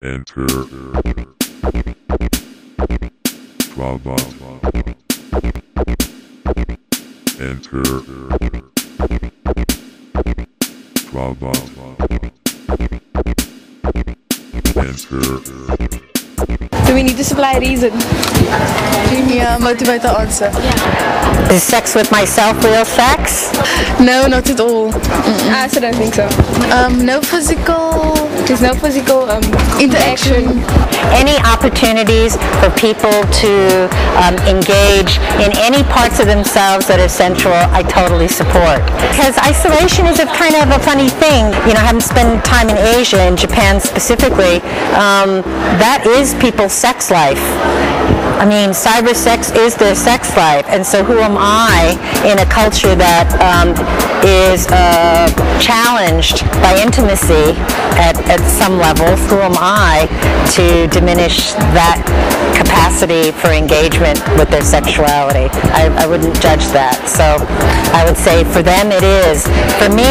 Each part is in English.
Enter Drama. Enter Drama. Enter. Do we need to supply a reason? Yeah, motivate the answer. Is sex with myself real sex? No, not at all. I also don't think so. No physical. There's no physical interaction. Any opportunities for people to engage in any parts of themselves that are sensual, I totally support. Because isolation is a kind of a funny thing. You know, having spent time in Asia, in Japan specifically, that is people's sex life. I mean, cybersex is their sex life, and so who am I in a culture that is challenged by intimacy at some levels? Who am I to diminish that capacity for engagement with their sexuality? I wouldn't judge that. So I would say for them it is. For me,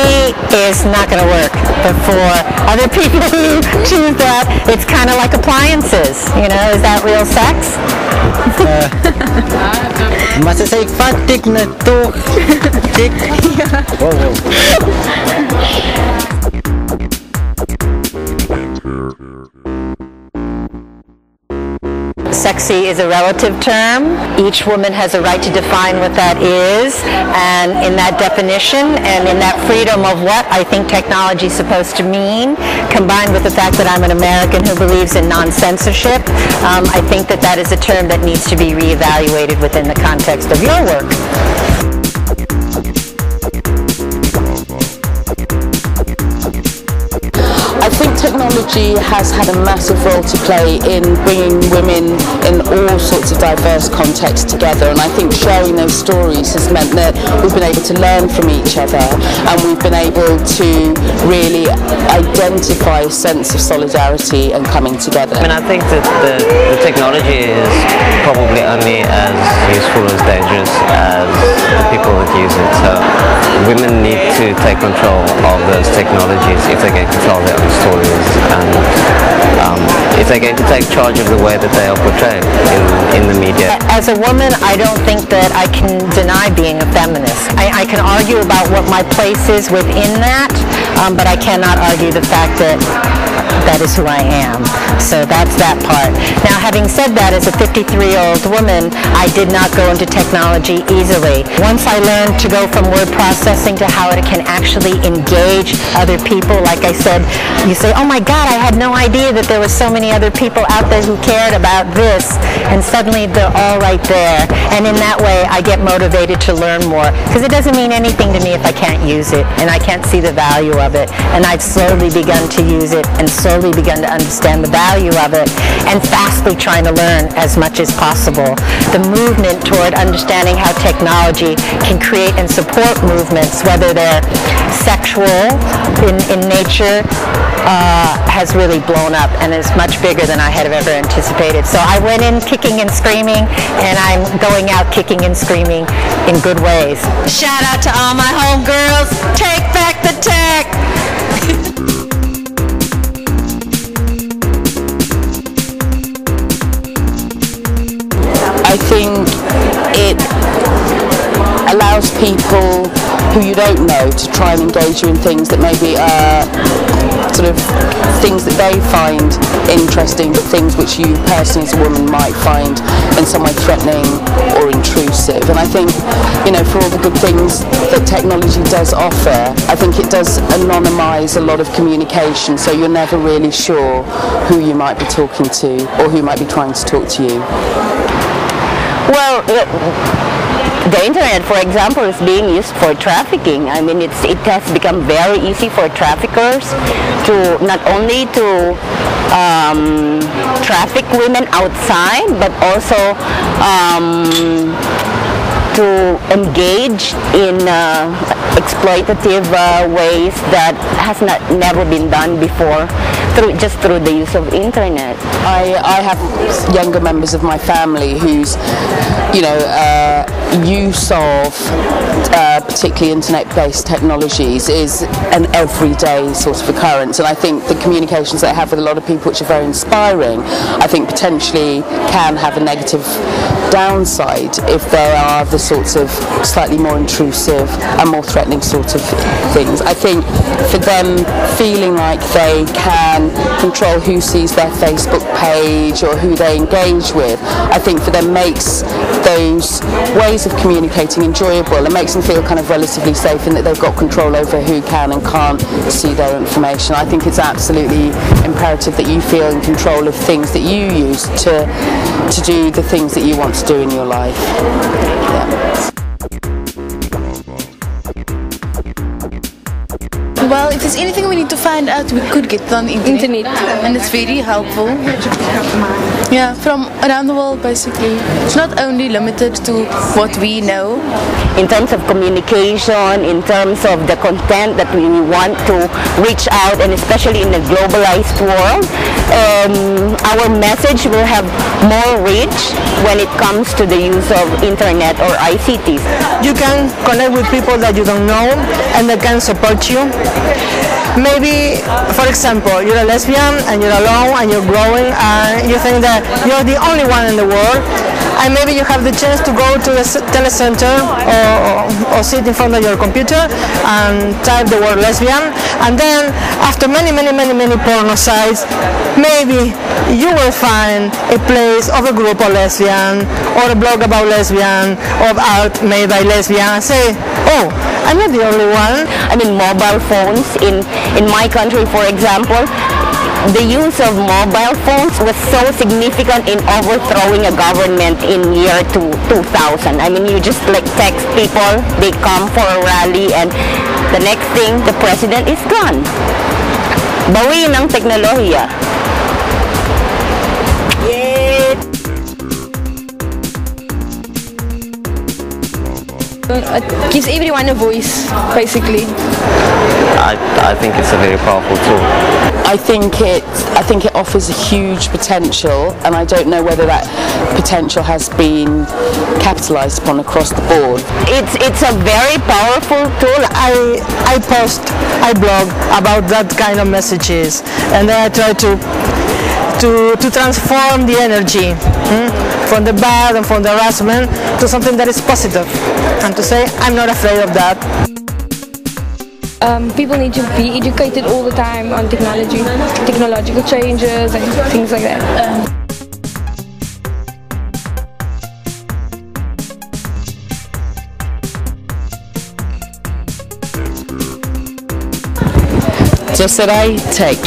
it's not going to work. But for other people who choose that, it's kind of like appliances. You know, is that real sex? Masa saya fatik na to. Tik. Wow. Sexy is a relative term. Each woman has a right to define what that is, and in that definition and in that freedom of what I think technology is supposed to mean, combined with the fact that I'm an American who believes in non-censorship, I think that that is a term that needs to be reevaluated within the context of your work. I think technology has had a massive role to play in bringing women in all sorts of diverse contexts together, and I think sharing those stories has meant that we've been able to learn from each other, and we've been able to really identify a sense of solidarity and coming together. I mean, I think that the technology is probably only as useful as dangerous as the people that use it, so women need to take control of those technologies if they're going to tell their own stories, and if they're going to take charge of the way that they are portrayed in the media. As a woman, I don't think that I can deny being a feminist. I can argue about what my place is within that, but I cannot argue the fact that that is who I am. So that's that part. Now, having said that, as a 53-year-old woman, I did not go into technology easily. Once I learned to go from word processing to how it can actually engage other people, like I said, you say, oh my God, I had no idea that there were so many other people out there who cared about this, and suddenly they're all right there. And in that way, I get motivated to learn more, because it doesn't mean anything to me if I can't use it, and I can't see the value of it. And I've slowly begun to use it, and slowly begun to understand the value of it, and fastly trying to learn as much as possible. The movement toward understanding how technology can create and support movements, whether they're sexual in nature, has really blown up and is much bigger than I had ever anticipated. So I went in kicking and screaming, and I'm going out kicking and screaming in good ways. Shout out to all my homegirls. Take back the tech. I think it allows people who you don't know to try and engage you in things that maybe are sort of things that they find interesting, but things which you personally as a woman might find in some way threatening or intrusive. And I think, you know, for all the good things that technology does offer, I think it does anonymise a lot of communication, so you're never really sure who you might be talking to or who might be trying to talk to you. Well, the internet, for example, is being used for trafficking. I mean, it has become very easy for traffickers to not only to traffic women outside, but also to engage in exploitative ways that has never been done before, just through the use of internet. I have younger members of my family whose, you know, use of particularly internet-based technologies is an everyday sort of occurrence, and I think the communications that I have with a lot of people, which are very inspiring, I think potentially can have a negative downside if there are the sorts of slightly more intrusive and more threatening sort of things. I think for them feeling like they can control who sees their Facebook page or who they engage with, I think for them makes those ways of communicating enjoyable. It makes them feel kind of relatively safe in that they've got control over who can and can't see their information. I think it's absolutely imperative that you feel in control of things that you use to do the things that you want to do in your life. Yeah. Well, if there's anything we need to find out, we could get it on the internet. And it's very helpful. Yeah, from around the world basically. It's not only limited to what we know. In terms of communication, in terms of the content that we want to reach out, and especially in a globalized world, our message will have more reach when it comes to the use of internet or ICTs. You can connect with people that you don't know and they can support you. Maybe, for example, you're a lesbian and you're alone and you're growing and you think that you're the only one in the world, and maybe you have the chance to go to the telecenter or sit in front of your computer and type the word lesbian, and then after many porno sites, maybe you will find a place of a group of lesbian or a blog about lesbian or art made by lesbian, and say, oh, I'm not the only one. I mean, mobile phones in my country, for example, the use of mobile phones was so significant in overthrowing a government in year 2000. I mean, you just like text people, they come for a rally, and the next thing, the president is gone. Bawi ng teknolohiya. It gives everyone a voice, basically. I think it's a very powerful tool. I think it offers a huge potential, and I don't know whether that potential has been capitalized upon across the board. It's a very powerful tool. I post, I blog about that kind of messages, and then I try to transform the energy from the bad and from the harassment to something that is positive, and to say I'm not afraid of that. People need to be educated all the time on technology, technological changes and things like that. Just that I take